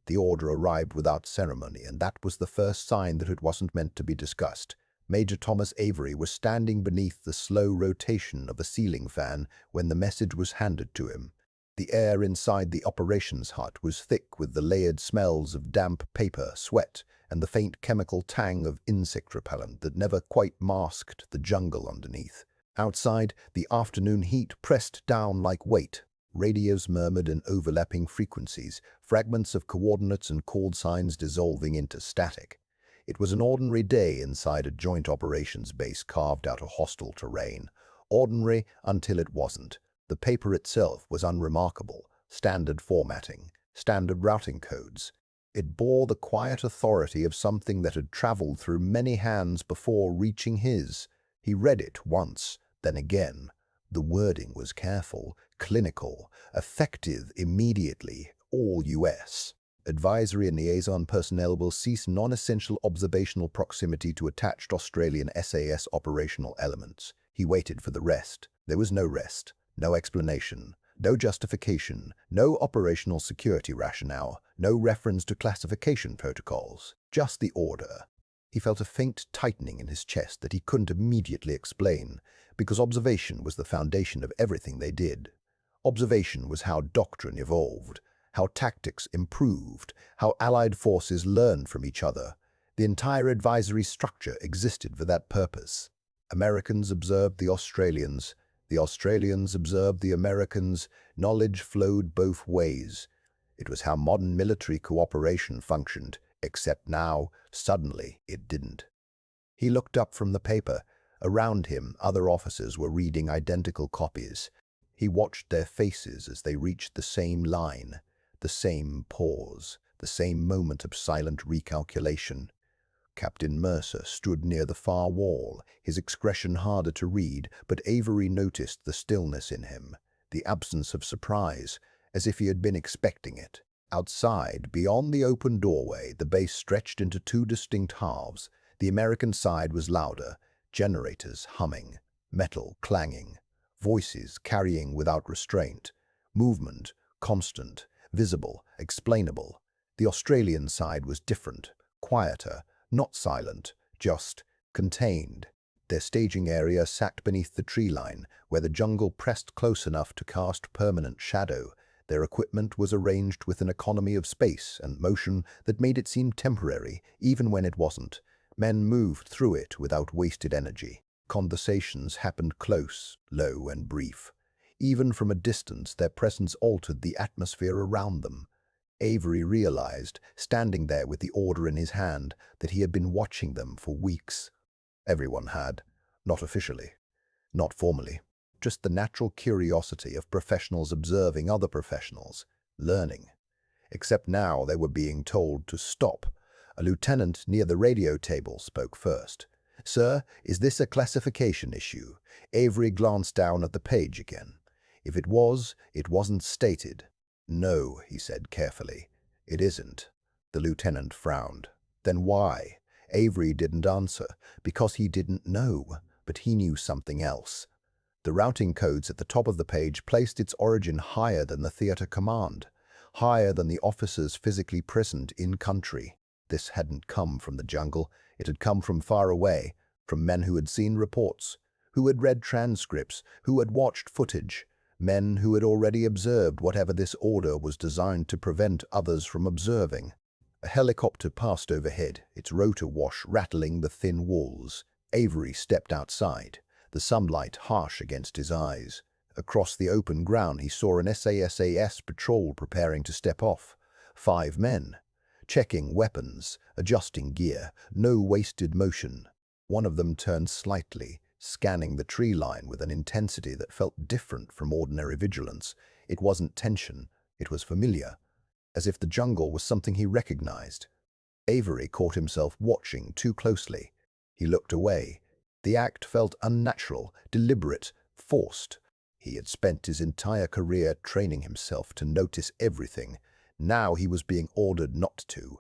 The order arrived without ceremony, and that was the first sign that it wasn't meant to be discussed. Major Thomas Avery was standing beneath the slow rotation of a ceiling fan when the message was handed to him. The air inside the operations hut was thick with the layered smells of damp paper, sweat, and the faint chemical tang of insect repellent that never quite masked the jungle underneath. Outside, the afternoon heat pressed down like weight. Radios murmured in overlapping frequencies, fragments of coordinates and call signs dissolving into static. It was an ordinary day inside a joint operations base carved out of hostile terrain. Ordinary until it wasn't. The paper itself was unremarkable. Standard formatting, standard routing codes. It bore the quiet authority of something that had traveled through many hands before reaching his. He read it once, then again. The wording was careful, clinical, effective immediately, all U.S. Advisory and liaison personnel will cease non-essential observational proximity to attached Australian SAS operational elements. He waited for the rest. There was no rest, no explanation, no justification, no operational security rationale, no reference to classification protocols, just the order. He felt a faint tightening in his chest that he couldn't immediately explain, because observation was the foundation of everything they did. Observation was how doctrine evolved, how tactics improved, how allied forces learned from each other. The entire advisory structure existed for that purpose. Americans observed the Australians observed the Americans. Knowledge flowed both ways. It was how modern military cooperation functioned, except now, suddenly, it didn't. He looked up from the paper. Around him, other officers were reading identical copies. He watched their faces as they reached the same line, the same pause, the same moment of silent recalculation. Captain Mercer stood near the far wall, his expression harder to read, but Avery noticed the stillness in him, the absence of surprise, as if he had been expecting it. Outside, beyond the open doorway, the base stretched into two distinct halves. The American side was louder, generators humming, metal clanging, voices carrying without restraint, movement constant, visible, explainable. The Australian side was different, quieter, not silent, just contained. Their staging area sat beneath the tree line, where the jungle pressed close enough to cast permanent shadow. Their equipment was arranged with an economy of space and motion that made it seem temporary, even when it wasn't. Men moved through it without wasted energy. Conversations happened close, low, and brief. Even from a distance, their presence altered the atmosphere around them. Avery realized, standing there with the order in his hand, that he had been watching them for weeks. Everyone had. Not officially. Not formally. Just the natural curiosity of professionals observing other professionals, learning. Except now they were being told to stop. A lieutenant near the radio table spoke first. "Sir, is this a classification issue?" Avery glanced down at the page again. If it was, it wasn't stated. "No," he said carefully. "It isn't." The lieutenant frowned. "Then why?" Avery didn't answer, because he didn't know, but he knew something else. The routing codes at the top of the page placed its origin higher than the theater command, higher than the officers physically present in country. This hadn't come from the jungle. It had come from far away, from men who had seen reports, who had read transcripts, who had watched footage, men who had already observed whatever this order was designed to prevent others from observing. A helicopter passed overhead, its rotor wash rattling the thin walls. Avery stepped outside, the sunlight harsh against his eyes. Across the open ground he saw an SAS patrol preparing to step off. 5 men, checking weapons, adjusting gear, no wasted motion. One of them turned slightly, scanning the tree line with an intensity that felt different from ordinary vigilance. It wasn't tension, it was familiar, as if the jungle was something he recognized. Avery caught himself watching too closely. He looked away. The act felt unnatural, deliberate, forced. He had spent his entire career training himself to notice everything. Now he was being ordered not to.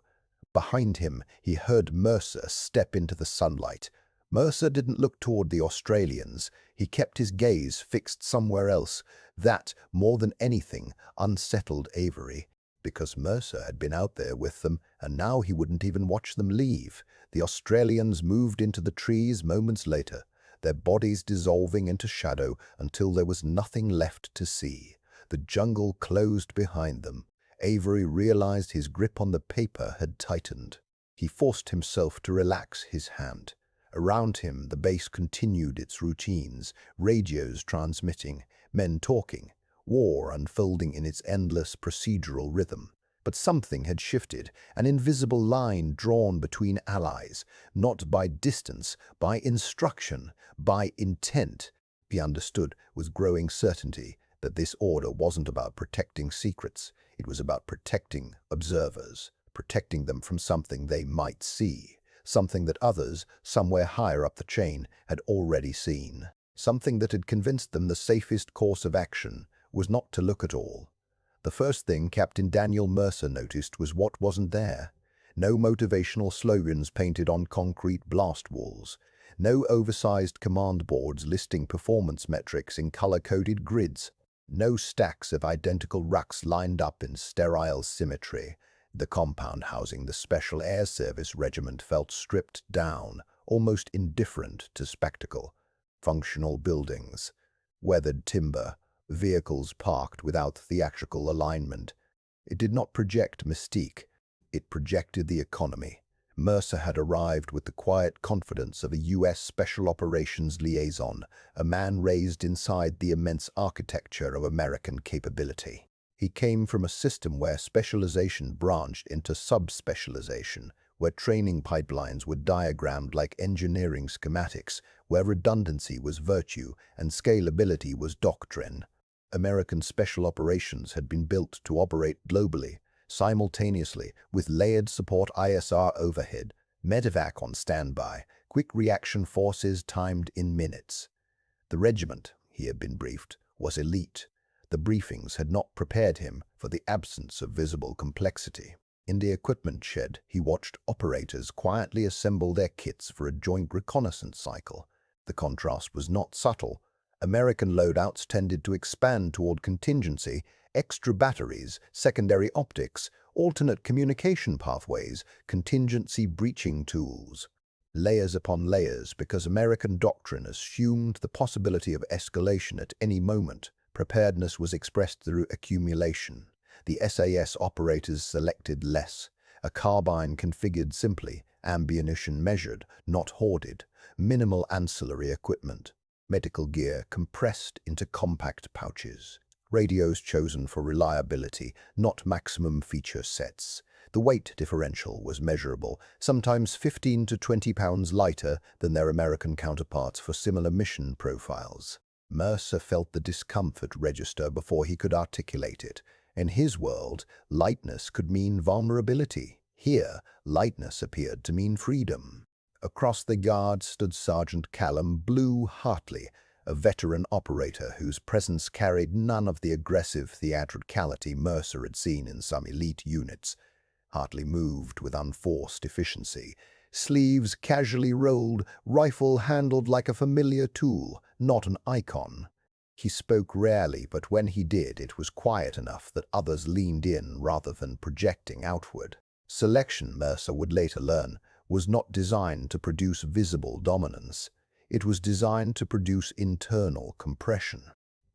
Behind him, he heard Mercer step into the sunlight. Mercer didn't look toward the Australians. He kept his gaze fixed somewhere else. That, more than anything, unsettled Avery. because Mercer had been out there with them, and now he wouldn't even watch them leave. The Australians moved into the trees moments later, their bodies dissolving into shadow until there was nothing left to see. The jungle closed behind them. Avery realized his grip on the paper had tightened. He forced himself to relax his hand. Around him, the base continued its routines, radios transmitting, men talking, war unfolding in its endless procedural rhythm. But something had shifted, an invisible line drawn between allies, not by distance, by instruction, by intent. He understood with growing certainty that this order wasn't about protecting secrets. It was about protecting observers, protecting them from something they might see, something that others, somewhere higher up the chain, had already seen, something that had convinced them the safest course of action was not to look at all. The first thing Captain Daniel Mercer noticed was what wasn't there. No motivational slogans painted on concrete blast walls. No oversized command boards listing performance metrics in color-coded grids. No stacks of identical rucks lined up in sterile symmetry. The compound housing the Special Air Service Regiment felt stripped down, almost indifferent to spectacle. Functional buildings, weathered timber, vehicles parked without theatrical alignment. It did not project mystique. It projected the economy. Mercer had arrived with the quiet confidence of a U.S. Special Operations liaison, a man raised inside the immense architecture of American capability. He came from a system where specialization branched into subspecialization, where training pipelines were diagrammed like engineering schematics, where redundancy was virtue and scalability was doctrine. American special operations had been built to operate globally, simultaneously, with layered support ISR overhead, medevac on standby, quick reaction forces timed in minutes. The regiment, he had been briefed, was elite. The briefings had not prepared him for the absence of visible complexity. In the equipment shed, he watched operators quietly assemble their kits for a joint reconnaissance cycle. The contrast was not subtle. American loadouts tended to expand toward contingency, extra batteries, secondary optics, alternate communication pathways, contingency breaching tools. Layers upon layers, because American doctrine assumed the possibility of escalation at any moment. Preparedness was expressed through accumulation. The SAS operators selected less. A carbine configured simply, ammunition measured, not hoarded, minimal ancillary equipment. Medical gear compressed into compact pouches. Radios chosen for reliability, not maximum feature sets. The weight differential was measurable, sometimes 15 to 20 pounds lighter than their American counterparts for similar mission profiles. Mercer felt the discomfort register before he could articulate it. In his world, lightness could mean vulnerability. Here, lightness appeared to mean freedom. Across the yard stood Sergeant Callum Blue Hartley, a veteran operator whose presence carried none of the aggressive theatricality Mercer had seen in some elite units. Hartley moved with unforced efficiency, sleeves casually rolled, rifle handled like a familiar tool, not an icon. He spoke rarely, but when he did, it was quiet enough that others leaned in rather than projecting outward. Selection, Mercer would later learn, was not designed to produce visible dominance. It was designed to produce internal compression.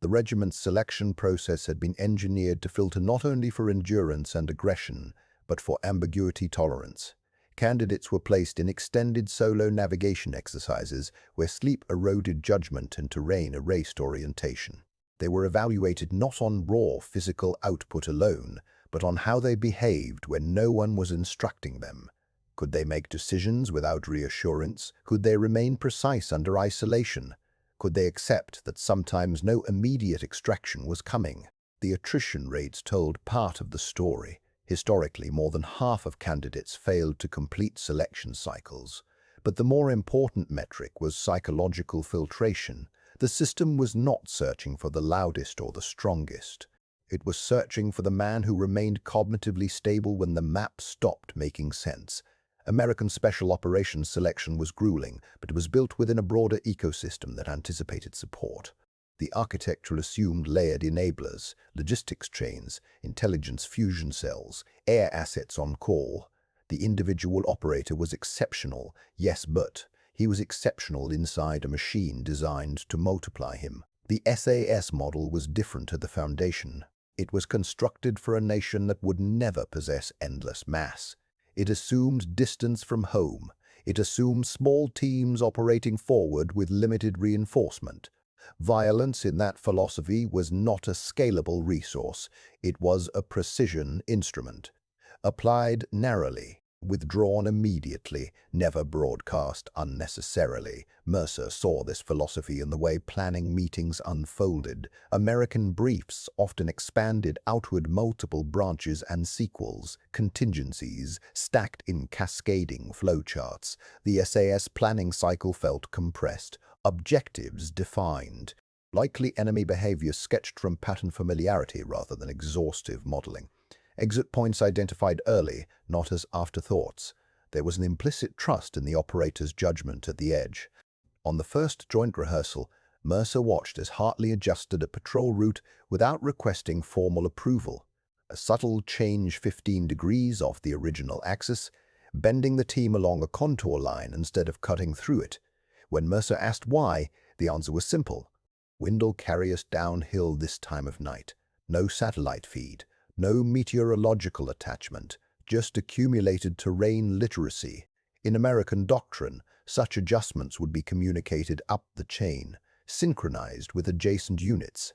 The regiment's selection process had been engineered to filter not only for endurance and aggression, but for ambiguity tolerance. Candidates were placed in extended solo navigation exercises where sleep eroded judgment and terrain erased orientation. They were evaluated not on raw physical output alone, but on how they behaved when no one was instructing them. Could they make decisions without reassurance? Could they remain precise under isolation? Could they accept that sometimes no immediate extraction was coming? The attrition rates told part of the story. Historically, more than half of candidates failed to complete selection cycles. But the more important metric was psychological filtration. The system was not searching for the loudest or the strongest. It was searching for the man who remained cognitively stable when the map stopped making sense. American Special Operations selection was grueling, but it was built within a broader ecosystem that anticipated support. The architecture assumed layered enablers, logistics chains, intelligence fusion cells, air assets on call. The individual operator was exceptional, yes, but he was exceptional inside a machine designed to multiply him. The SAS model was different at the foundation. It was constructed for a nation that would never possess endless mass. It assumed distance from home. It assumed small teams operating forward with limited reinforcement. Violence in that philosophy was not a scalable resource. It was a precision instrument. Applied narrowly, withdrawn immediately, never broadcast unnecessarily. Mercer saw this philosophy in the way planning meetings unfolded. American briefs often expanded outward multiple branches and sequels, contingencies, stacked in cascading flowcharts. The SAS planning cycle felt compressed, objectives defined, likely enemy behavior sketched from pattern familiarity rather than exhaustive modeling. Exit points identified early, not as afterthoughts. There was an implicit trust in the operator's judgment at the edge. On the first joint rehearsal, Mercer watched as Hartley adjusted a patrol route without requesting formal approval. A subtle change 15 degrees off the original axis, bending the team along a contour line instead of cutting through it. When Mercer asked why, the answer was simple. Wind will carry us downhill this time of night. No satellite feed. No meteorological attachment, just accumulated terrain literacy. In American doctrine, such adjustments would be communicated up the chain, synchronized with adjacent units.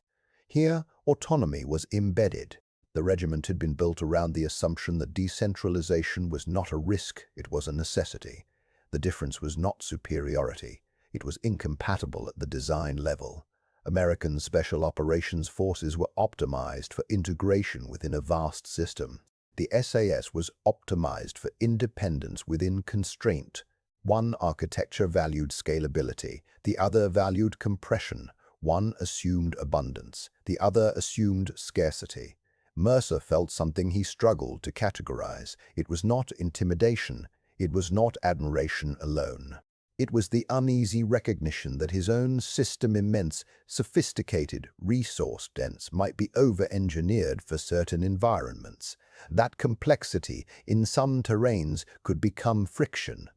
Here, autonomy was embedded. The regiment had been built around the assumption that decentralization was not a risk, it was a necessity. The difference was not superiority. It was incompatible at the design level. American Special Operations Forces were optimized for integration within a vast system. The SAS was optimized for independence within constraint. One architecture valued scalability, the other valued compression. One assumed abundance, the other assumed scarcity. Mercer felt something he struggled to categorize. It was not intimidation, it was not admiration alone. It was the uneasy recognition that his own system, immense, sophisticated, resource-dense, might be over-engineered for certain environments. That complexity, in some terrains, could become friction.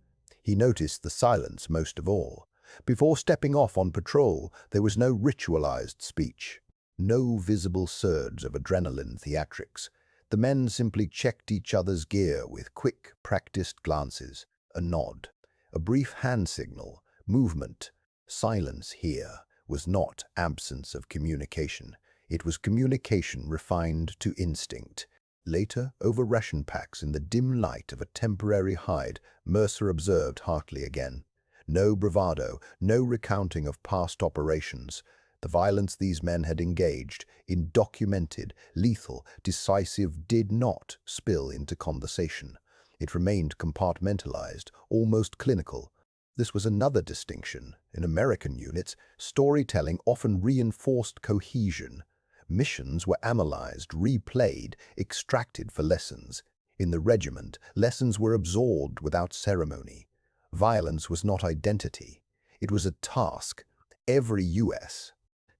He noticed the silence most of all. Before stepping off on patrol, there was no ritualized speech, no visible surge of adrenaline theatrics. The men simply checked each other's gear with quick, practiced glances, a nod. A brief hand signal, movement. Silence here was not absence of communication. It was communication refined to instinct. Later, over ration packs in the dim light of a temporary hide, Mercer observed Hartley again. No bravado, no recounting of past operations. The violence these men had engaged in, documented, lethal, decisive, did not spill into conversation. It remained compartmentalized, almost clinical. This was another distinction. In American units, storytelling often reinforced cohesion. Missions were analyzed, replayed, extracted for lessons. In the regiment, lessons were absorbed without ceremony. Violence was not identity. It was a task. Every U.S.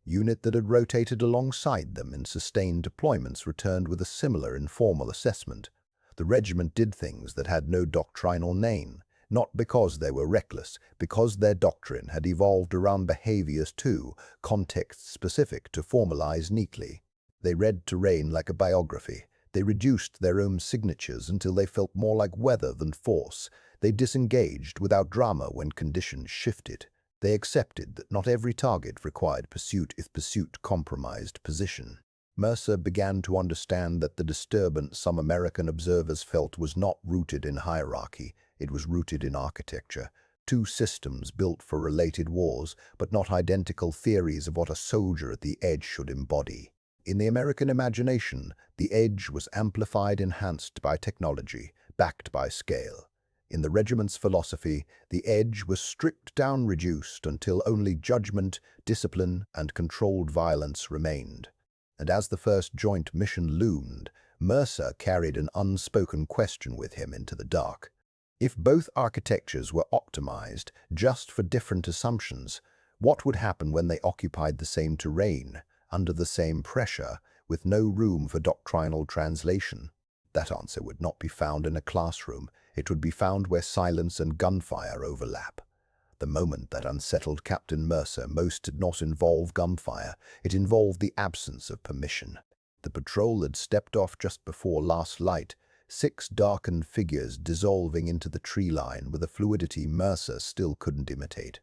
unit that had rotated alongside them in sustained deployments returned with a similar informal assessment. The regiment did things that had no doctrinal name, not because they were reckless, because their doctrine had evolved around behaviors too, context-specific to formalize neatly. They read terrain like a biography. They reduced their own signatures until they felt more like weather than force. They disengaged without drama when conditions shifted. They accepted that not every target required pursuit if pursuit compromised position. Mercer began to understand that the disturbance some American observers felt was not rooted in hierarchy, it was rooted in architecture. Two systems built for related wars, but not identical theories of what a soldier at the edge should embody. In the American imagination, the edge was amplified, enhanced by technology, backed by scale. In the regiment's philosophy, the edge was stripped down, reduced, until only judgment, discipline, and controlled violence remained. And as the first joint mission loomed, Mercer carried an unspoken question with him into the dark. If both architectures were optimized just for different assumptions, What would happen when they occupied the same terrain, under the same pressure, with no room for doctrinal translation? That answer would not be found in a classroom. It would be found where silence and gunfire overlap. The moment that unsettled Captain Mercer most did not involve gunfire. It involved the absence of permission. The patrol had stepped off just before last light, 6 darkened figures dissolving into the tree line with a fluidity Mercer still couldn't imitate.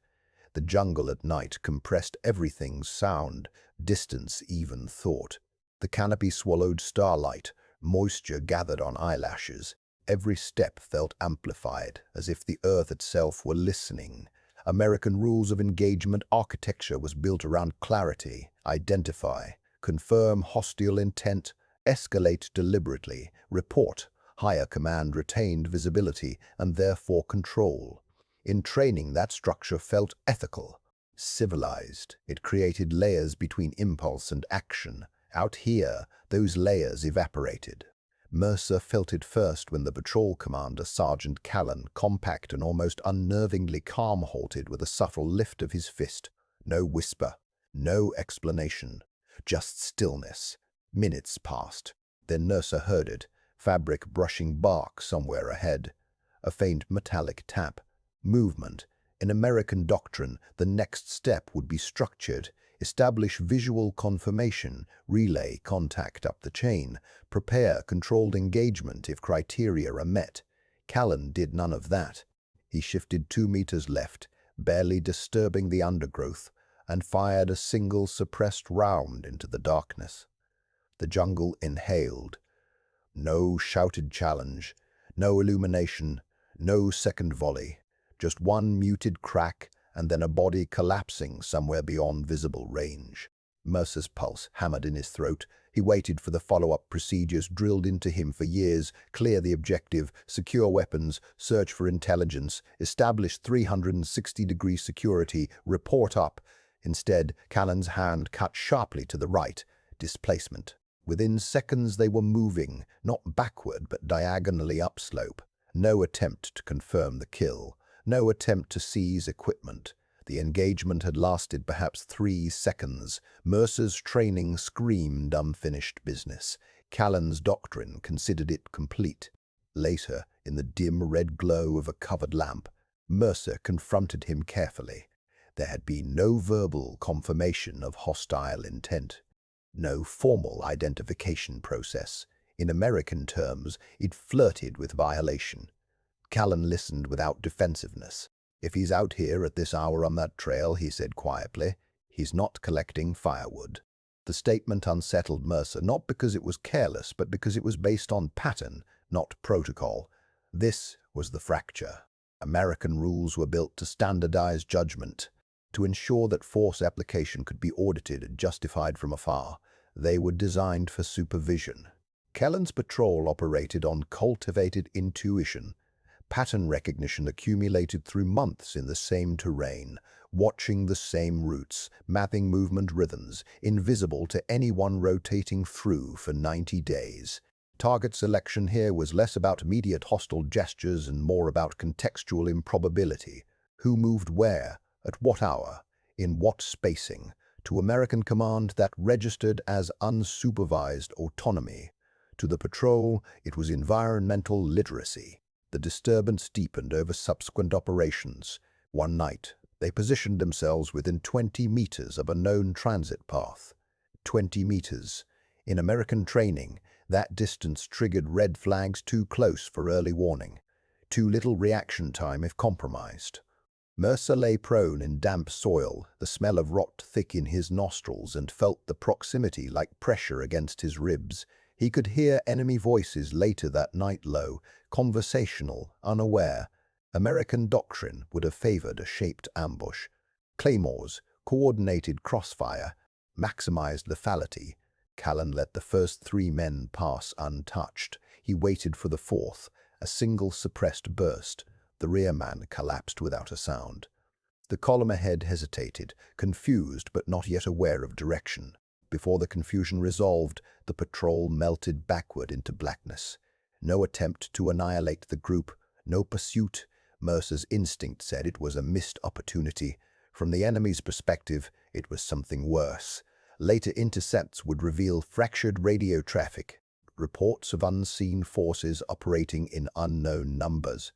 The jungle at night compressed everything's sound, distance, even thought. The canopy swallowed starlight, moisture gathered on eyelashes. Every step felt amplified, as if the earth itself were listening. American rules of engagement architecture was built around clarity, identify, confirm hostile intent, escalate deliberately, report. Higher command retained visibility and therefore control. In training, that structure felt ethical, civilized. It created layers between impulse and action. Out here, those layers evaporated. Mercer felt it first when the patrol commander, Sergeant Callan, compact and almost unnervingly calm, halted with a subtle lift of his fist. No whisper, no explanation, just stillness. Minutes passed. Then Mercer heard it, fabric brushing bark somewhere ahead. A faint metallic tap. Movement. In American doctrine, the next step would be structured. Establish visual confirmation, relay contact up the chain, prepare controlled engagement if criteria are met. Callan did none of that. He shifted 2 meters left, barely disturbing the undergrowth, and fired a single suppressed round into the darkness. The jungle inhaled. No shouted challenge, no illumination, no second volley. Just one muted crack, and then a body collapsing somewhere beyond visible range. Mercer's pulse hammered in his throat. He waited for the follow-up procedures drilled into him for years: clear the objective, secure weapons, search for intelligence, establish 360-degree security, report up. Instead, Callan's hand cut sharply to the right. Displacement. Within seconds they were moving, not backward but diagonally upslope. No attempt to confirm the kill. No attempt to seize equipment. The engagement had lasted perhaps 3 seconds. Mercer's training screamed unfinished business. Callan's doctrine considered it complete. Later, in the dim red glow of a covered lamp, Mercer confronted him carefully. There had been no verbal confirmation of hostile intent. No formal identification process. In American terms, it flirted with violation. Callan listened without defensiveness. "If he's out here at this hour on that trail," he said quietly, "he's not collecting firewood." The statement unsettled Mercer, not because it was careless, but because it was based on pattern, not protocol. This was the fracture. American rules were built to standardize judgment, to ensure that force application could be audited and justified from afar. They were designed for supervision. Callan's patrol operated on cultivated intuition. Pattern recognition accumulated through months in the same terrain, watching the same routes, mapping movement rhythms, invisible to anyone rotating through for 90 days. Target selection here was less about immediate hostile gestures and more about contextual improbability. Who moved where, at what hour, in what spacing? To American command, that registered as unsupervised autonomy. To the patrol, it was environmental literacy. The disturbance deepened over subsequent operations. One night, they positioned themselves within 20 meters of a known transit path. 20 meters. In American training, that distance triggered red flags too close for early warning. Too little reaction time if compromised. Mercer lay prone in damp soil, the smell of rot thick in his nostrils, and felt the proximity like pressure against his ribs. He could hear enemy voices later that night, low, conversational, unaware. American doctrine would have favored a shaped ambush. Claymores, coordinated crossfire, maximized lethality. Callan let the first 3 men pass untouched. He waited for the fourth, a single suppressed burst. The rear man collapsed without a sound. The column ahead hesitated, confused but not yet aware of direction. Before the confusion resolved, the patrol melted backward into blackness. No attempt to annihilate the group, no pursuit. Mercer's instinct said it was a missed opportunity. From the enemy's perspective, it was something worse. Later intercepts would reveal fractured radio traffic, reports of unseen forces operating in unknown numbers,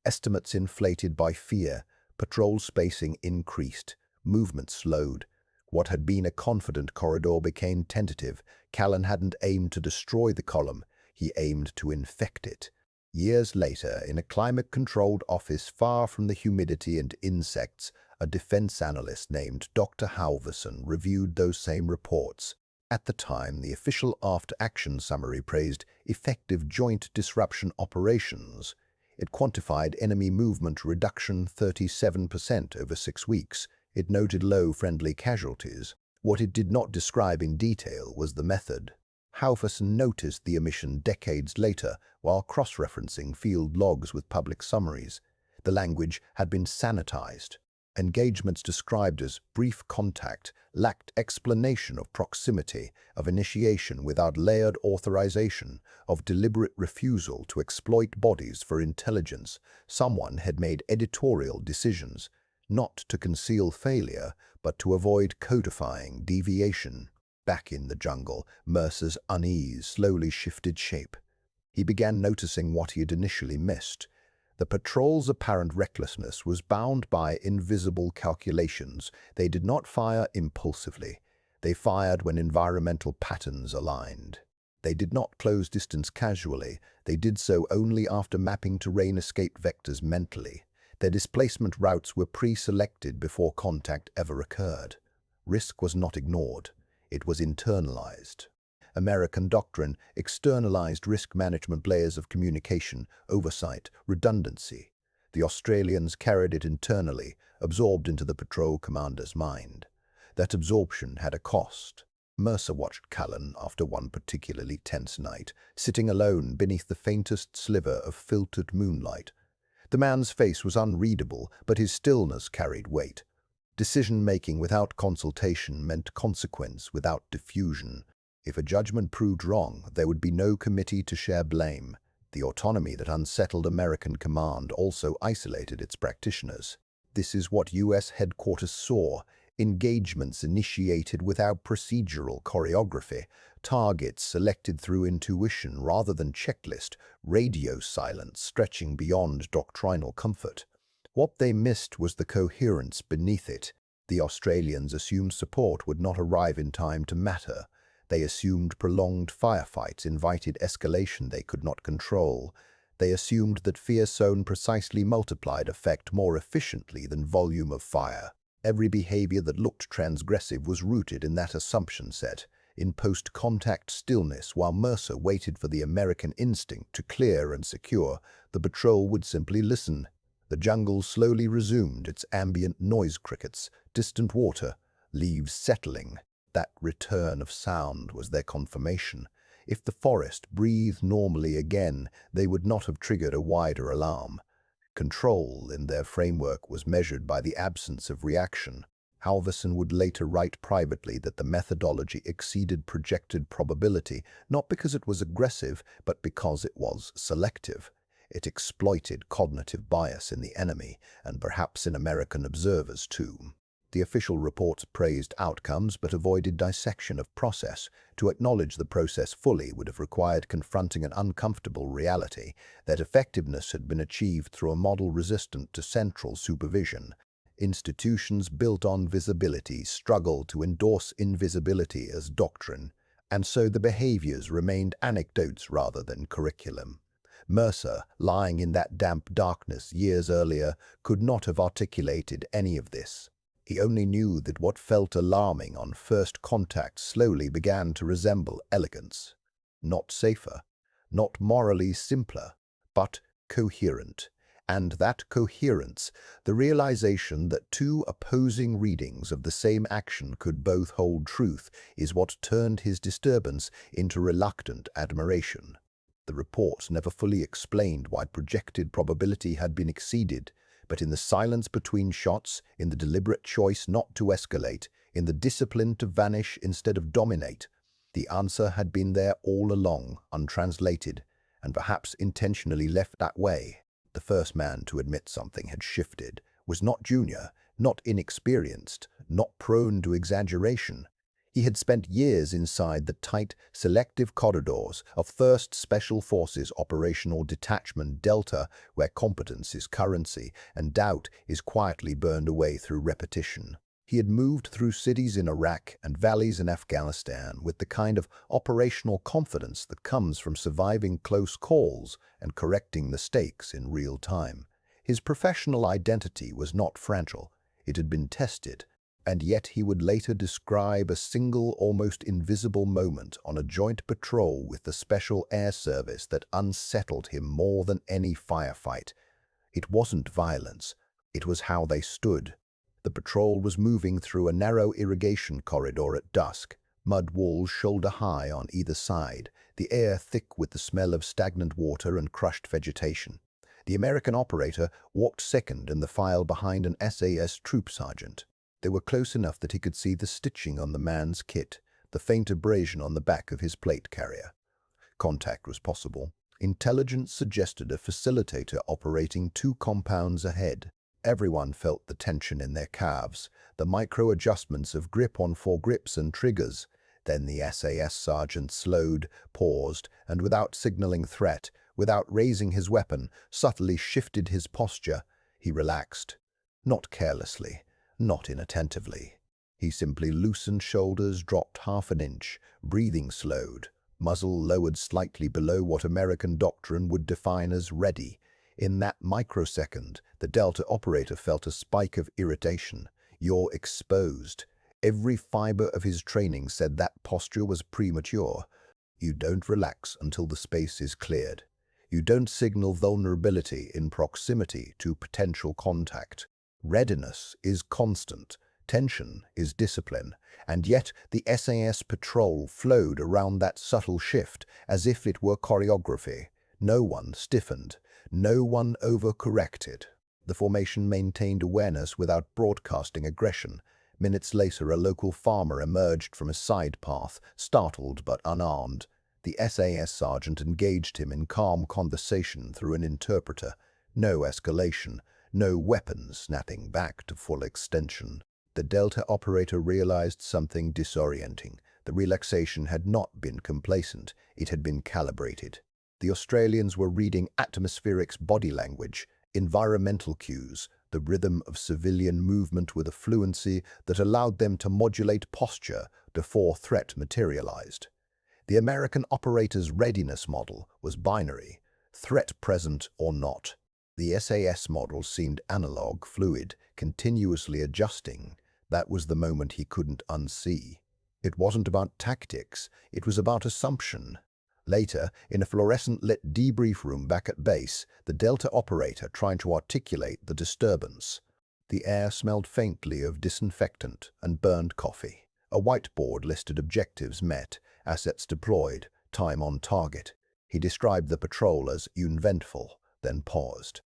estimates inflated by fear, patrol spacing increased, movement slowed. What had been a confident corridor became tentative. Callan hadn't aimed to destroy the column, he aimed to infect it. Years later, in a climate-controlled office far from the humidity and insects, a defense analyst named Dr. Halverson reviewed those same reports. At the time, the official after-action summary praised effective joint disruption operations. It quantified enemy movement reduction 37% over 6 weeks. It noted low friendly casualties. What it did not describe in detail was the method. Halverson noticed the omission decades later while cross-referencing field logs with public summaries. The language had been sanitized. Engagements described as brief contact lacked explanation of proximity, of initiation without layered authorization, of deliberate refusal to exploit bodies for intelligence. Someone had made editorial decisions, not to conceal failure, but to avoid codifying deviation. Back in the jungle, Mercer's unease slowly shifted shape. He began noticing what he had initially missed. The patrol's apparent recklessness was bound by invisible calculations. They did not fire impulsively. They fired when environmental patterns aligned. They did not close distance casually. They did so only after mapping terrain escape vectors mentally. Their displacement routes were pre-selected before contact ever occurred. Risk was not ignored. It was internalized. American doctrine externalized risk management layers of communication, oversight, redundancy. The Australians carried it internally, absorbed into the patrol commander's mind. That absorption had a cost. Mercer watched Callan after one particularly tense night, sitting alone beneath the faintest sliver of filtered moonlight. The man's face was unreadable, but his stillness carried weight. Decision-making without consultation meant consequence without diffusion. If a judgment proved wrong, there would be no committee to share blame. The autonomy that unsettled American command also isolated its practitioners. This is what U.S. headquarters saw: engagements initiated without procedural choreography, targets selected through intuition rather than checklist, radio silence stretching beyond doctrinal comfort. What they missed was the coherence beneath it. The Australians assumed support would not arrive in time to matter. They assumed prolonged firefights invited escalation they could not control. They assumed that fear sown precisely multiplied effect more efficiently than volume of fire. Every behavior that looked transgressive was rooted in that assumption set. In post-contact stillness, while Mercer waited for the American instinct to clear and secure, the patrol would simply listen. The jungle slowly resumed its ambient noise: crickets, distant water, leaves settling. That return of sound was their confirmation. If the forest breathed normally again, they would not have triggered a wider alarm. Control in their framework was measured by the absence of reaction. Halverson would later write privately that the methodology exceeded projected probability, not because it was aggressive, but because it was selective. It exploited cognitive bias in the enemy, and perhaps in American observers too. The official reports praised outcomes but avoided dissection of process. To acknowledge the process fully would have required confronting an uncomfortable reality that effectiveness had been achieved through a model resistant to central supervision. Institutions built on visibility struggled to endorse invisibility as doctrine, and so the behaviors remained anecdotes rather than curriculum. Mercer, lying in that damp darkness years earlier, could not have articulated any of this. He only knew that what felt alarming on first contact slowly began to resemble elegance. Not safer, not morally simpler, but coherent. And that coherence, the realization that two opposing readings of the same action could both hold truth, is what turned his disturbance into reluctant admiration. The reports never fully explained why projected probability had been exceeded, but in the silence between shots, in the deliberate choice not to escalate, in the discipline to vanish instead of dominate, the answer had been there all along, untranslated, and perhaps intentionally left that way. The first man to admit something had shifted was not Junior, not inexperienced, not prone to exaggeration. He had spent years inside the tight, selective corridors of 1st Special Forces Operational Detachment Delta, where competence is currency and doubt is quietly burned away through repetition. He had moved through cities in Iraq and valleys in Afghanistan with the kind of operational confidence that comes from surviving close calls and correcting mistakes in real time. His professional identity was not fragile. It had been tested, and yet he would later describe a single, almost invisible moment on a joint patrol with the Special Air Service that unsettled him more than any firefight. It wasn't violence, it was how they stood. The patrol was moving through a narrow irrigation corridor at dusk, mud walls shoulder-high on either side, the air thick with the smell of stagnant water and crushed vegetation. The American operator walked second in the file behind an SAS troop sergeant. They were close enough that he could see the stitching on the man's kit, the faint abrasion on the back of his plate carrier. Contact was possible. Intelligence suggested a facilitator operating 2 compounds ahead. Everyone felt the tension in their calves, the micro-adjustments of grip on foregrips and triggers. Then the SAS sergeant slowed, paused, and without signaling threat, without raising his weapon, subtly shifted his posture. He relaxed. Not carelessly, not inattentively. He simply loosened shoulders, dropped half an inch, breathing slowed, muzzle lowered slightly below what American doctrine would define as ready. In that microsecond, the Delta operator felt a spike of irritation. You're exposed. Every fiber of his training said that posture was premature. You don't relax until the space is cleared. You don't signal vulnerability in proximity to potential contact. Readiness is constant. Tension is discipline. And yet the SAS patrol flowed around that subtle shift as if it were choreography. No one stiffened. No one overcorrected. The formation maintained awareness without broadcasting aggression. Minutes later, a local farmer emerged from a side path, startled but unarmed. The SAS sergeant engaged him in calm conversation through an interpreter. No escalation, no weapons snapping back to full extension. The Delta operator realized something disorienting. The relaxation had not been complacent, it had been calibrated. The Australians were reading atmospherics body language, environmental cues, the rhythm of civilian movement with a fluency that allowed them to modulate posture before threat materialized. The American operator's readiness model was binary, threat present or not. The SAS model seemed analog, fluid, continuously adjusting. That was the moment he couldn't unsee. It wasn't about tactics, it was about assumption. Later, in a fluorescent-lit debrief room back at base, the Delta operator tried to articulate the disturbance. The air smelled faintly of disinfectant and burned coffee. A whiteboard listed objectives met, assets deployed, time on target. He described the patrol as uneventful, then paused.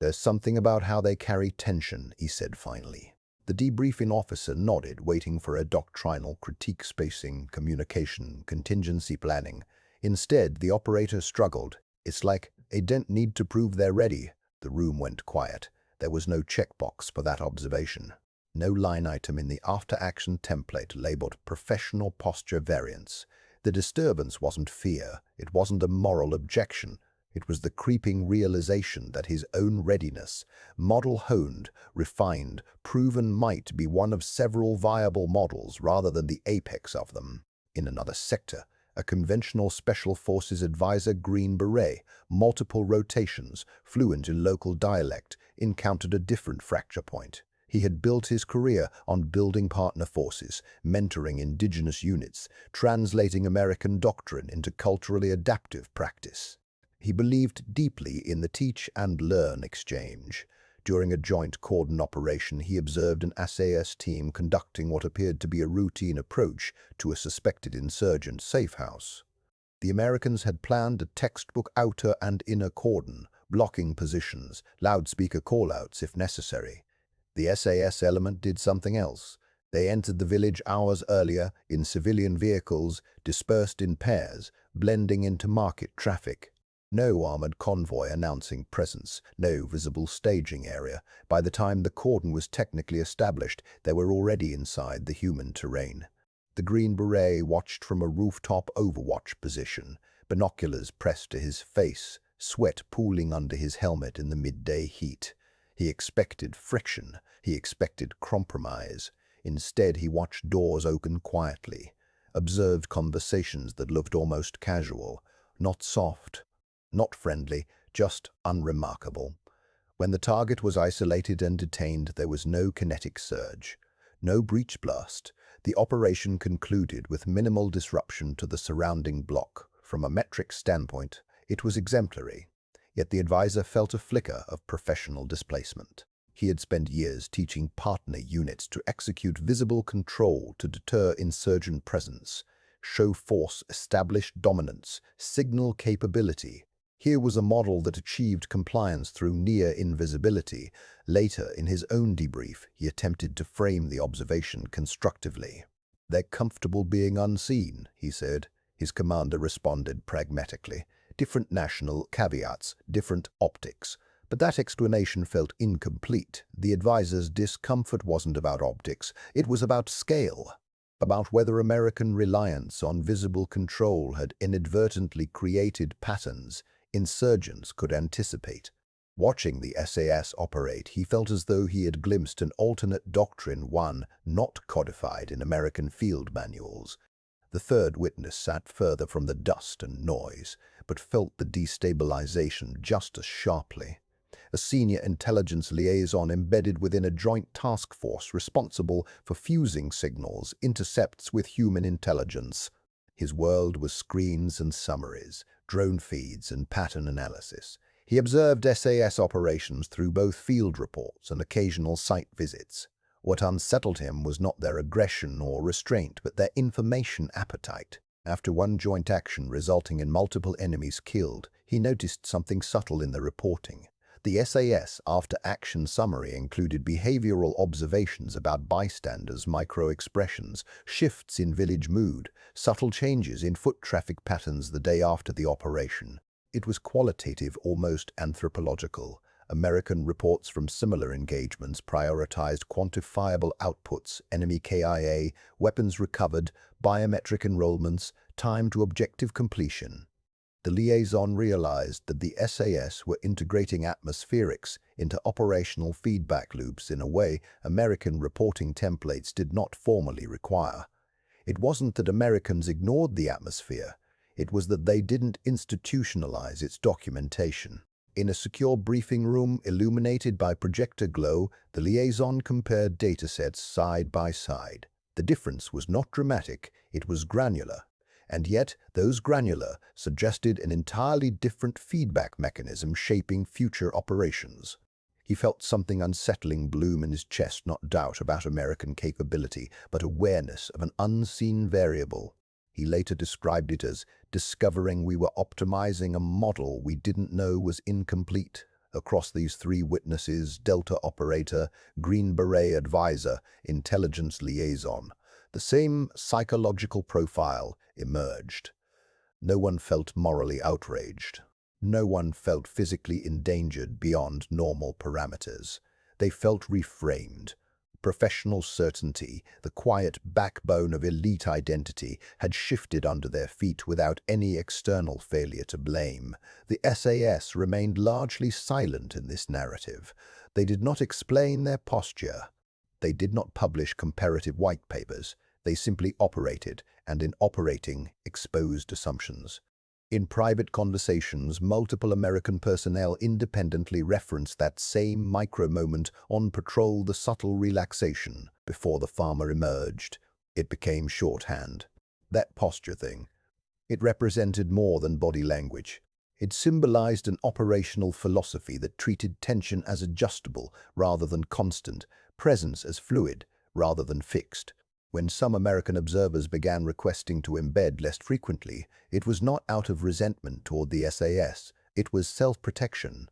"There's something about how they carry tension," he said finally. The debriefing officer nodded, waiting for a doctrinal critique: spacing, communication, contingency planning. Instead, the operator struggled. "It's like they don't need to prove they're ready." The room went quiet. There was no checkbox for that observation. No line item in the after-action template labeled professional posture variance. The disturbance wasn't fear. It wasn't a moral objection. It was the creeping realization that his own readiness, model-honed, refined, proven, might be one of several viable models rather than the apex of them. In another sector, a conventional Special Forces advisor, Green Beret, multiple rotations, fluent in local dialect, encountered a different fracture point. He had built his career on building partner forces, mentoring indigenous units, translating American doctrine into culturally adaptive practice. He believed deeply in the teach and learn exchange. During a joint cordon operation, he observed an SAS team conducting what appeared to be a routine approach to a suspected insurgent safe house. The Americans had planned a textbook outer and inner cordon, blocking positions, loudspeaker callouts if necessary. The SAS element did something else. They entered the village hours earlier in civilian vehicles, dispersed in pairs, blending into market traffic. No armored convoy announcing presence, no visible staging area. By the time the cordon was technically established, they were already inside the human terrain. The Green Beret watched from a rooftop overwatch position, binoculars pressed to his face, sweat pooling under his helmet in the midday heat. He expected friction. He expected compromise. Instead, he watched doors open quietly, observed conversations that looked almost casual, not soft, not friendly, just unremarkable. When the target was isolated and detained, there was no kinetic surge, no breach blast. The operation concluded with minimal disruption to the surrounding block. From a metric standpoint, it was exemplary. Yet the advisor felt a flicker of professional displacement. He had spent years teaching partner units to execute visible control to deter insurgent presence, show force, establish dominance, signal capability. Here was a model that achieved compliance through near invisibility. Later, in his own debrief, he attempted to frame the observation constructively. "They're comfortable being unseen," he said. His commander responded pragmatically. Different national caveats, different optics. But that explanation felt incomplete. The advisor's discomfort wasn't about optics, it was about scale, about whether American reliance on visible control had inadvertently created patterns insurgents could anticipate. Watching the SAS operate, he felt as though he had glimpsed an alternate doctrine, one not codified in American field manuals. The third witness sat further from the dust and noise, but felt the destabilization just as sharply. A senior intelligence liaison embedded within a joint task force responsible for fusing signals, intercepts with human intelligence. His world was screens and summaries, drone feeds and pattern analysis. He observed SAS operations through both field reports and occasional site visits. What unsettled him was not their aggression or restraint, but their information appetite. After one joint action resulting in multiple enemies killed, he noticed something subtle in the reporting. The SAS after-action summary included behavioral observations about bystanders' micro-expressions, shifts in village mood, subtle changes in foot traffic patterns the day after the operation. It was qualitative, almost anthropological. American reports from similar engagements prioritized quantifiable outputs, enemy KIA, weapons recovered, biometric enrollments, time to objective completion. The liaison realized that the SAS were integrating atmospherics into operational feedback loops in a way American reporting templates did not formally require. It wasn't that Americans ignored the atmosphere, it was that they didn't institutionalize its documentation. In a secure briefing room illuminated by projector glow, the liaison compared datasets side by side. The difference was not dramatic, it was granular. And yet, those granular suggested an entirely different feedback mechanism shaping future operations. He felt something unsettling bloom in his chest, not doubt about American capability, but awareness of an unseen variable. He later described it as discovering we were optimizing a model we didn't know was incomplete. Across these three witnesses, Delta operator, Green Beret advisor, intelligence liaison, the same psychological profile emerged. No one felt morally outraged. No one felt physically endangered beyond normal parameters. They felt reframed. Professional certainty, the quiet backbone of elite identity, had shifted under their feet without any external failure to blame. The SAS remained largely silent in this narrative. They did not explain their posture. They did not publish comparative white papers. They simply operated, and in operating, exposed assumptions. In private conversations, multiple American personnel independently referenced that same micro-moment on patrol, the subtle relaxation before the farmer emerged. It became shorthand. That posture thing. It represented more than body language. It symbolized an operational philosophy that treated tension as adjustable rather than constant, presence as fluid rather than fixed. When some American observers began requesting to embed less frequently, it was not out of resentment toward the SAS, it was self-protection.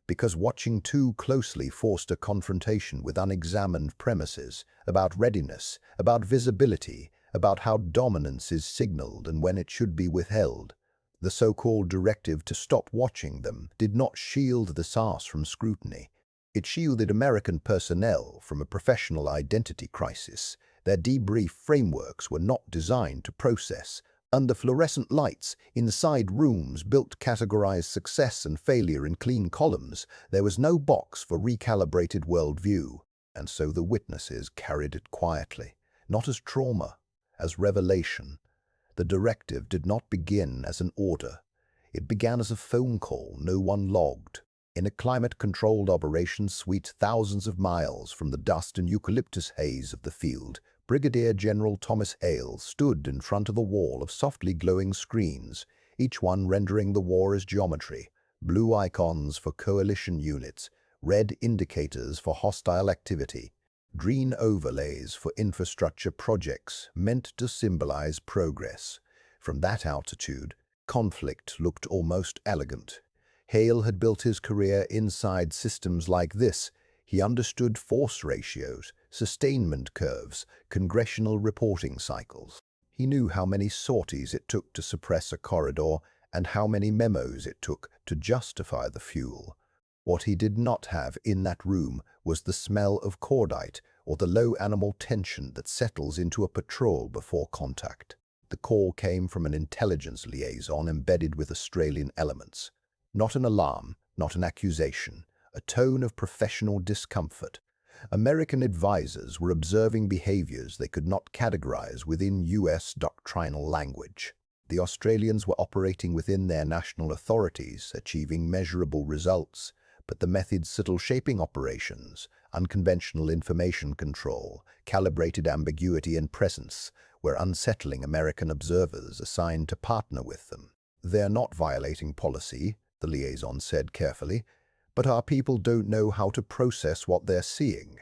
Because watching too closely forced a confrontation with unexamined premises, about readiness, about visibility, about how dominance is signaled and when it should be withheld. The so-called directive to stop watching them did not shield the SAS from scrutiny. It shielded American personnel from a professional identity crisis. Their debrief frameworks were not designed to process. Under fluorescent lights, inside rooms built to categorize success and failure in clean columns, there was no box for recalibrated worldview. And so the witnesses carried it quietly, not as trauma, as revelation. The directive did not begin as an order. It began as a phone call no one logged. In a climate-controlled operation suite thousands of miles from the dust and eucalyptus haze of the field, Brigadier General Thomas Hale stood in front of a wall of softly glowing screens, each one rendering the war as geometry, blue icons for coalition units, red indicators for hostile activity, green overlays for infrastructure projects meant to symbolize progress. From that altitude, conflict looked almost elegant. Hale had built his career inside systems like this. He understood force ratios, sustainment curves, congressional reporting cycles. He knew how many sorties it took to suppress a corridor and how many memos it took to justify the fuel. What he did not have in that room was the smell of cordite or the low animal tension that settles into a patrol before contact. The call came from an intelligence liaison embedded with Australian elements. Not an alarm, not an accusation, a tone of professional discomfort. American advisors were observing behaviors they could not categorize within U.S. doctrinal language. The Australians were operating within their national authorities, achieving measurable results, but the methods subtle shaping operations, unconventional information control, calibrated ambiguity and presence were unsettling American observers assigned to partner with them. "They're not violating policy," the liaison said carefully, "but our people don't know how to process what they're seeing."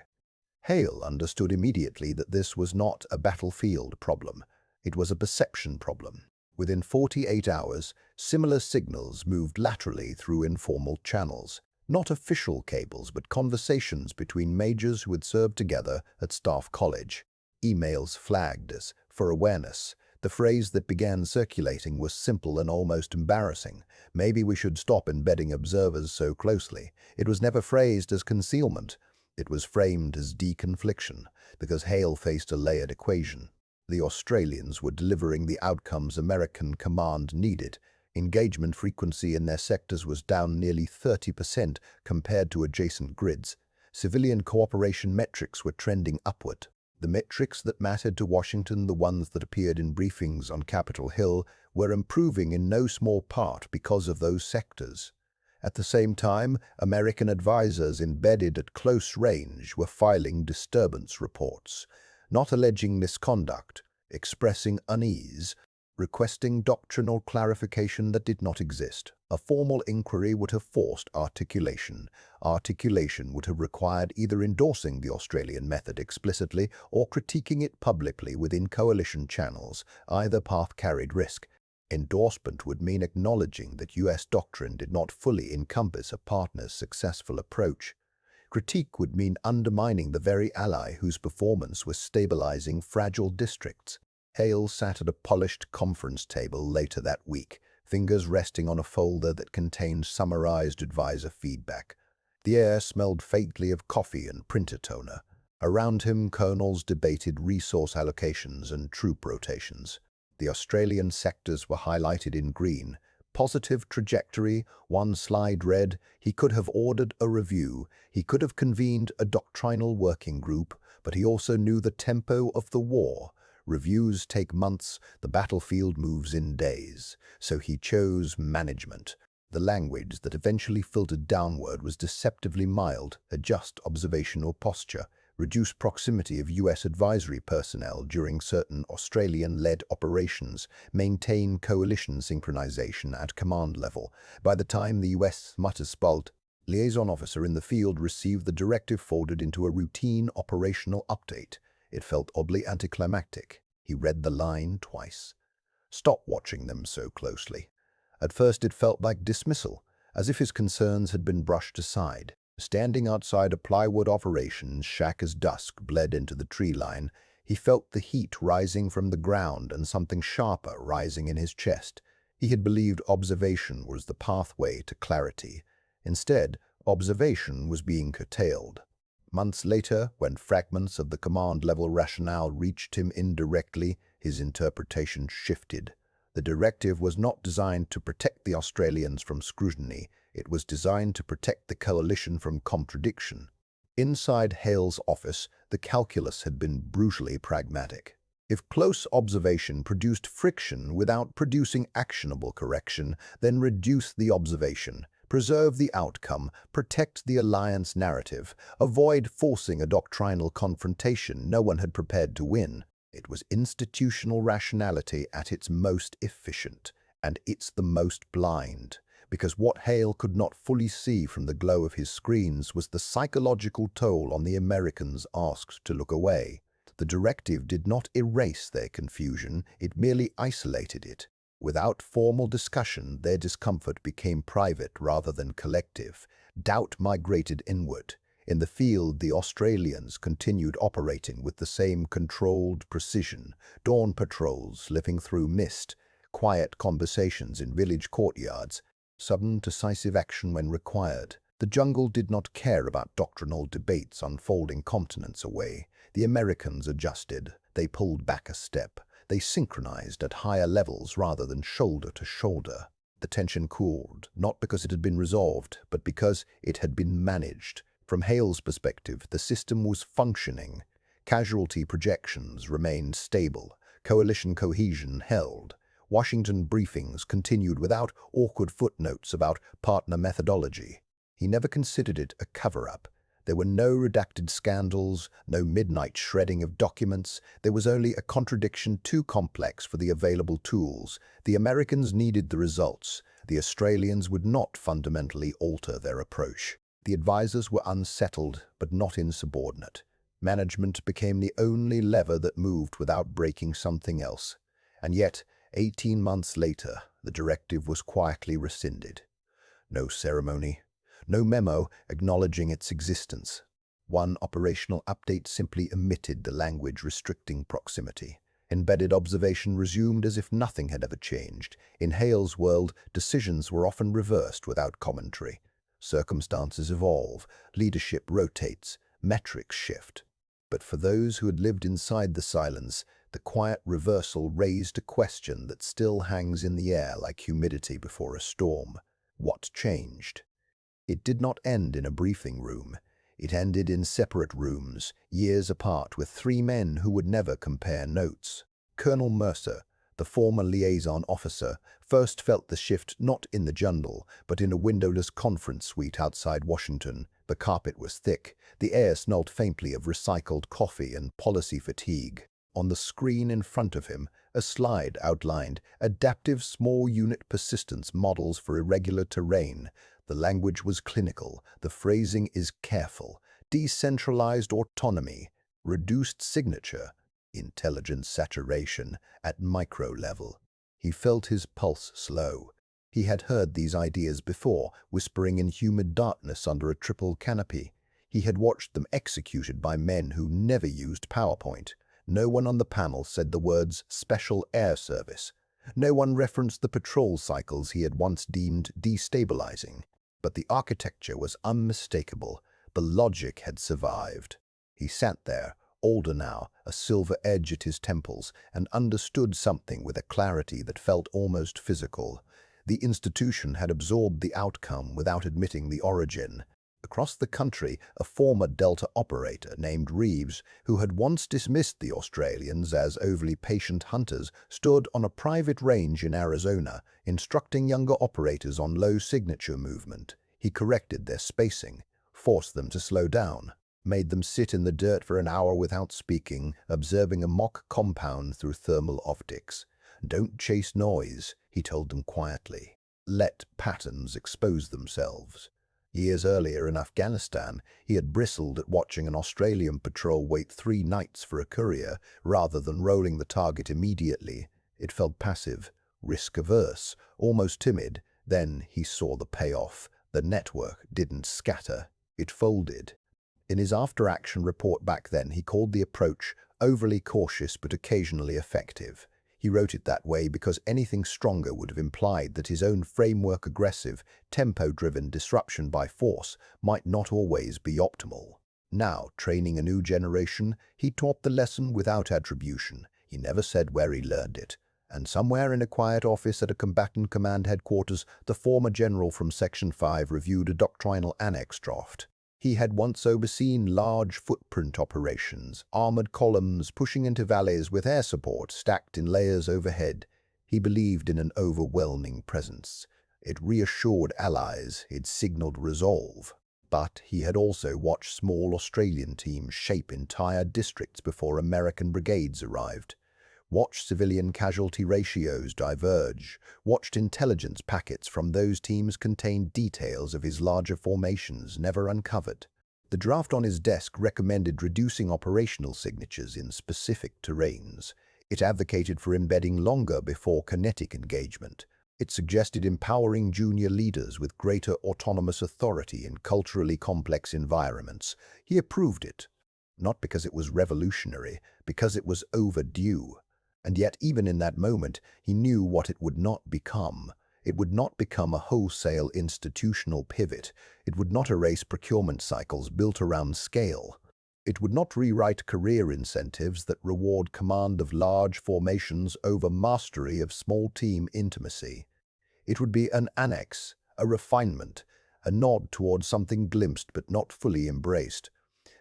Hale understood immediately that this was not a battlefield problem. It was a perception problem. Within 48 hours, similar signals moved laterally through informal channels. Not official cables, but conversations between majors who had served together at Staff College. Emails flagged as "for awareness." The phrase that began circulating was simple and almost embarrassing. "Maybe we should stop embedding observers so closely." It was never phrased as concealment. It was framed as deconfliction, because Hale faced a layered equation. The Australians were delivering the outcomes American command needed. Engagement frequency in their sectors was down nearly 30% compared to adjacent grids. Civilian cooperation metrics were trending upward. The metrics that mattered to Washington, the ones that appeared in briefings on Capitol Hill, were improving in no small part because of those sectors. At the same time, American advisors embedded at close range were filing disturbance reports, not alleging misconduct, expressing unease, requesting doctrinal clarification that did not exist. A formal inquiry would have forced articulation. Articulation would have required either endorsing the Australian method explicitly or critiquing it publicly within coalition channels. Either path carried risk. Endorsement would mean acknowledging that U.S. doctrine did not fully encompass a partner's successful approach. Critique would mean undermining the very ally whose performance was stabilizing fragile districts. Hale sat at a polished conference table later that week, fingers resting on a folder that contained summarized advisor feedback. The air smelled faintly of coffee and printer toner. Around him, colonels debated resource allocations and troop rotations. The Australian sectors were highlighted in green. Positive trajectory, one slide read, he could have ordered a review, he could have convened a doctrinal working group, but he also knew the tempo of the war. Reviews take months, the battlefield moves in days. So he chose management. The language that eventually filtered downward was deceptively mild: adjust observational posture, reduce proximity of U.S. advisory personnel during certain Australian-led operations, maintain coalition synchronization at command level. By the time the U.S. Mutterspalt liaison officer in the field received the directive folded into a routine operational update, it felt oddly anticlimactic. He read the line twice. "Stop watching them so closely." At first it felt like dismissal, as if his concerns had been brushed aside. Standing outside a plywood operations shack as dusk bled into the tree line, he felt the heat rising from the ground and something sharper rising in his chest. He had believed observation was the pathway to clarity. Instead, observation was being curtailed. Months later, when fragments of the command-level rationale reached him indirectly, his interpretation shifted. The directive was not designed to protect the Australians from scrutiny. It was designed to protect the coalition from contradiction. Inside Hale's office, the calculus had been brutally pragmatic. If close observation produced friction without producing actionable correction, then reduce the observation, preserve the outcome, protect the alliance narrative, avoid forcing a doctrinal confrontation no one had prepared to win. It was institutional rationality at its most efficient, and it's the most blind, because what Hale could not fully see from the glow of his screens was the psychological toll on the Americans asked to look away. The directive did not erase their confusion, it merely isolated it. Without formal discussion, their discomfort became private rather than collective. Doubt migrated inward. In the field, the Australians continued operating with the same controlled precision, dawn patrols slipping through mist, quiet conversations in village courtyards, sudden decisive action when required. The jungle did not care about doctrinal debates unfolding continents away. The Americans adjusted. They pulled back a step. They synchronized at higher levels rather than shoulder to shoulder. The tension cooled, not because it had been resolved, but because it had been managed. From Hale's perspective, the system was functioning. Casualty projections remained stable. Coalition cohesion held. Washington briefings continued without awkward footnotes about partner methodology. He never considered it a cover-up. There were no redacted scandals, no midnight shredding of documents. There was only a contradiction too complex for the available tools. The Americans needed the results. The Australians would not fundamentally alter their approach. The advisors were unsettled, but not insubordinate. Management became the only lever that moved without breaking something else. And yet, 18 months later, the directive was quietly rescinded. No ceremony, no memo acknowledging its existence. One operational update simply omitted the language restricting proximity. Embedded observation resumed as if nothing had ever changed. In Hale's world, decisions were often reversed without commentary. Circumstances evolve, leadership rotates, metrics shift. But for those who had lived inside the silence, the quiet reversal raised a question that still hangs in the air like humidity before a storm. What changed? It did not end in a briefing room. It ended in separate rooms, years apart, with three men who would never compare notes. Colonel Mercer, the former liaison officer, first felt the shift not in the jungle, but in a windowless conference suite outside Washington. The carpet was thick. The air smelled faintly of recycled coffee and policy fatigue. On the screen in front of him, a slide outlined adaptive small unit persistence models for irregular terrain. The language was clinical, the phrasing is careful. Decentralized autonomy, reduced signature, intelligence saturation at micro level. He felt his pulse slow. He had heard these ideas before, whispering in humid darkness under a triple canopy. He had watched them executed by men who never used PowerPoint. No one on the panel said the words Special Air Service. No one referenced the patrol cycles he had once deemed destabilizing. But the architecture was unmistakable. The logic had survived. He sat there, older now, a silver edge at his temples, and understood something with a clarity that felt almost physical. The institution had absorbed the outcome without admitting the origin. Across the country, a former Delta operator named Reeves, who had once dismissed the Australians as overly patient hunters, stood on a private range in Arizona, instructing younger operators on low signature movement. He corrected their spacing, forced them to slow down, made them sit in the dirt for an hour without speaking, observing a mock compound through thermal optics. "Don't chase noise," he told them quietly. "Let patterns expose themselves." Years earlier in Afghanistan, he had bristled at watching an Australian patrol wait 3 nights for a courier rather than rolling the target immediately. It felt passive, risk-averse, almost timid. Then he saw the payoff. The network didn't scatter, it folded. In his after-action report back then, he called the approach overly cautious but occasionally effective. He wrote it that way because anything stronger would have implied that his own framework aggressive, tempo-driven disruption by force might not always be optimal. Now, training a new generation, he taught the lesson without attribution. He never said where he learned it. And somewhere in a quiet office at a combatant command headquarters, the former general from Section 5 reviewed a doctrinal annex draft. He had once overseen large footprint operations, armored columns pushing into valleys with air support stacked in layers overhead. He believed in an overwhelming presence. It reassured allies, it signaled resolve. But he had also watched small Australian teams shape entire districts before American brigades arrived. Watched civilian casualty ratios diverge, watched intelligence packets from those teams contain details of his larger formations never uncovered. The draft on his desk recommended reducing operational signatures in specific terrains. It advocated for embedding longer before kinetic engagement. It suggested empowering junior leaders with greater autonomous authority in culturally complex environments. He approved it, not because it was revolutionary, because it was overdue. And yet, even in that moment, he knew what it would not become. It would not become a wholesale institutional pivot. It would not erase procurement cycles built around scale. It would not rewrite career incentives that reward command of large formations over mastery of small team intimacy. It would be an annex, a refinement, a nod towards something glimpsed but not fully embraced.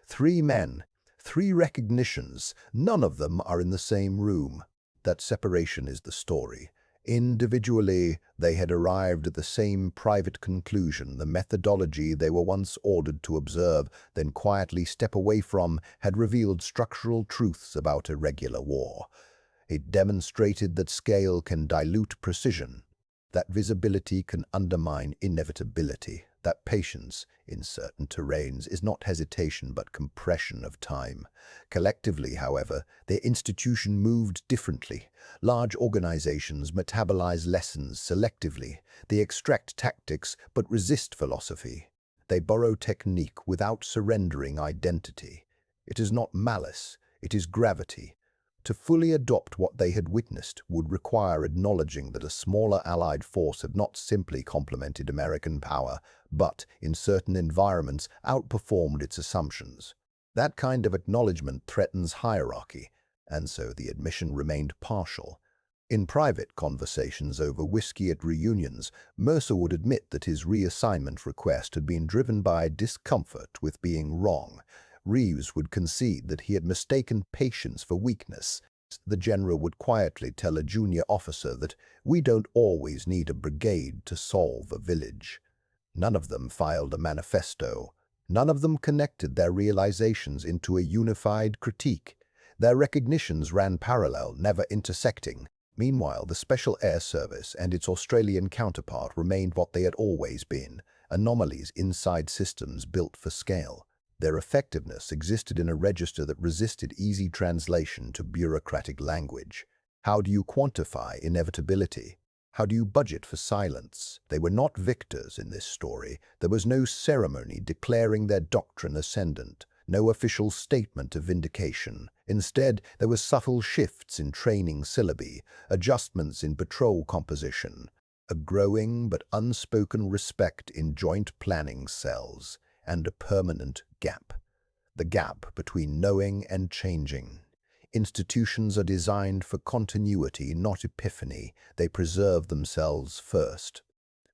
3 men, 3 recognitions, none of them are in the same room. That separation is the story. Individually, they had arrived at the same private conclusion. The methodology they were once ordered to observe, then quietly step away from, had revealed structural truths about irregular war. It demonstrated that scale can dilute precision, that visibility can undermine inevitability, that patience, in certain terrains, is not hesitation but compression of time. Collectively, however, their institution moved differently. Large organizations metabolize lessons selectively. They extract tactics but resist philosophy. They borrow technique without surrendering identity. It is not malice, it is gravity. To fully adopt what they had witnessed would require acknowledging that a smaller Allied force had not simply complemented American power, but, in certain environments, outperformed its assumptions. That kind of acknowledgement threatens hierarchy, and so the admission remained partial. In private conversations over whiskey at reunions, Mercer would admit that his reassignment request had been driven by discomfort with being wrong. Reeves would concede that he had mistaken patience for weakness. The general would quietly tell a junior officer that we don't always need a brigade to solve a village. None of them filed a manifesto. None of them connected their realizations into a unified critique. Their recognitions ran parallel, never intersecting. Meanwhile, the Special Air Service and its Australian counterpart remained what they had always been, anomalies inside systems built for scale. Their effectiveness existed in a register that resisted easy translation to bureaucratic language. How do you quantify inevitability? How do you budget for silence? They were not victors in this story. There was no ceremony declaring their doctrine ascendant, no official statement of vindication. Instead, there were subtle shifts in training syllabi, adjustments in patrol composition, a growing but unspoken respect in joint planning cells, and a permanent gap. The gap between knowing and changing. Institutions are designed for continuity, not epiphany. They preserve themselves first.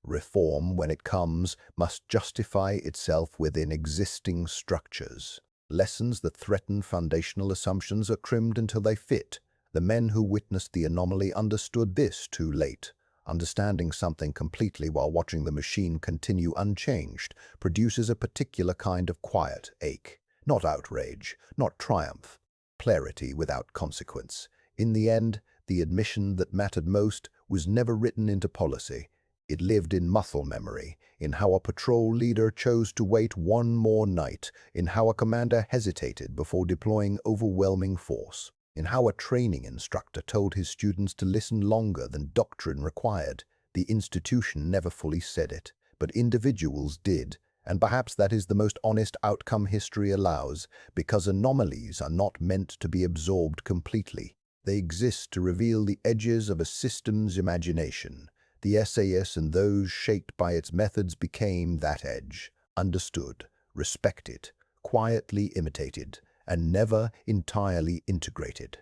Reform, when it comes, must justify itself within existing structures. Lessons that threaten foundational assumptions are trimmed until they fit. The men who witnessed the anomaly understood this too late. Understanding something completely while watching the machine continue unchanged produces a particular kind of quiet ache. Not outrage, not triumph. Clarity without consequence. In the end, the admission that mattered most was never written into policy. It lived in muscle memory, in how a patrol leader chose to wait one more night, in how a commander hesitated before deploying overwhelming force, in how a training instructor told his students to listen longer than doctrine required. The institution never fully said it, but individuals did, and perhaps that is the most honest outcome history allows, because anomalies are not meant to be absorbed completely. They exist to reveal the edges of a system's imagination. The SAS and those shaped by its methods became that edge, understood, respected, quietly imitated, and never entirely integrated.